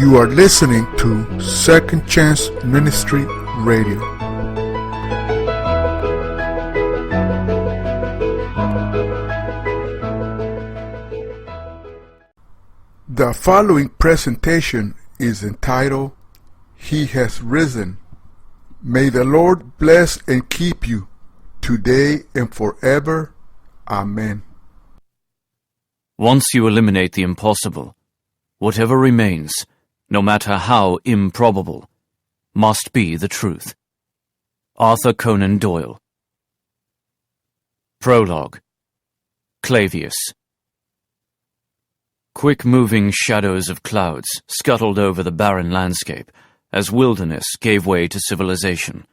You are listening to Second Chance Ministry Radio. The following presentation is entitled, He Has Risen. May the Lord bless and keep you today and forever. Amen. Once you eliminate the impossible, whatever remains, no matter how improbable, must be the truth. Arthur Conan Doyle. Prologue. Clavius. Quick-moving shadows of clouds scuttled over the barren landscape as wilderness gave way to civilization.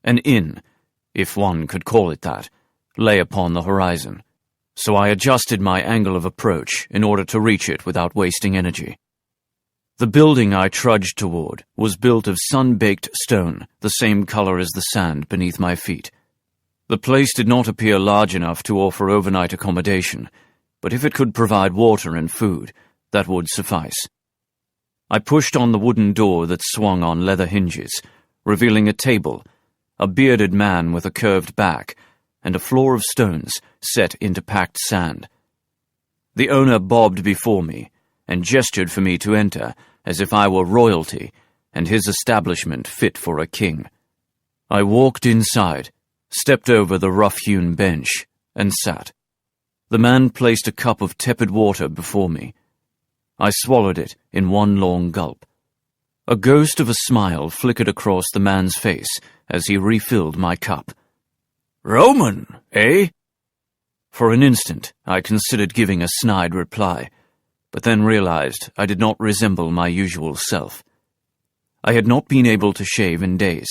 An inn, if one could call it that, lay upon the horizon, so I adjusted my angle of approach in order to reach it without wasting energy. The building I trudged toward was built of sun-baked stone, the same color as the sand beneath my feet. The place did not appear large enough to offer overnight accommodation, but if it could provide water and food, that would suffice. I pushed on the wooden door that swung on leather hinges, revealing a table, a bearded man with a curved back, and a floor of stones set into packed sand. The owner bobbed before me and gestured for me to enter as if I were royalty and his establishment fit for a king. I walked inside, stepped over the rough-hewn bench, and sat. The man placed a cup of tepid water before me. I swallowed it in one long gulp. A ghost of a smile flickered across the man's face as he refilled my cup. "Roman, eh?" For an instant, I considered giving a snide reply, but then realized I did not resemble my usual self. I had not been able to shave in days,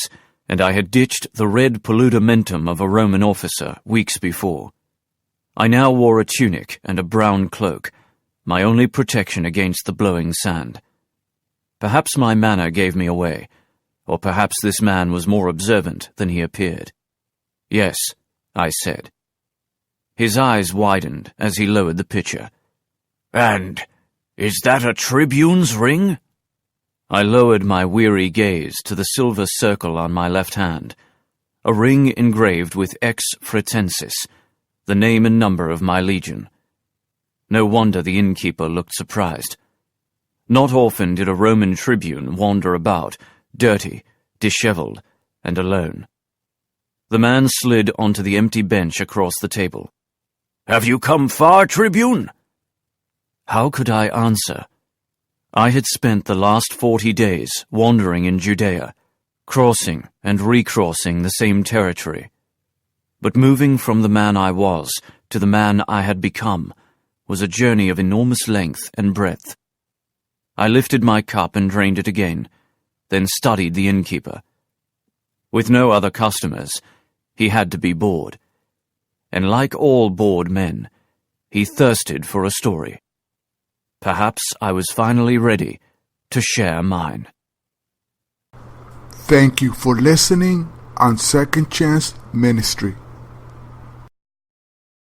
and I had ditched the red paludamentum of a Roman officer weeks before. I now wore a tunic and a brown cloak, my only protection against the blowing sand. Perhaps my manner gave me away, or perhaps this man was more observant than he appeared. "Yes," I said. His eyes widened as he lowered the pitcher. "And is that a tribune's ring?" I lowered my weary gaze to the silver circle on my left hand, a ring engraved with Ex Fretensis, the name and number of my legion. No wonder the innkeeper looked surprised. Not often did a Roman tribune wander about, dirty, disheveled, and alone. The man slid onto the empty bench across the table. "Have you come far, Tribune?" How could I answer? I had spent the last 40 days wandering in Judea, crossing and recrossing the same territory. But moving from the man I was to the man I had become was a journey of enormous length and breadth. I lifted my cup and drained it again, then studied the innkeeper. With no other customers, he had to be bored. And like all bored men, he thirsted for a story. Perhaps I was finally ready to share mine. Thank you for listening on Second Chance Ministry.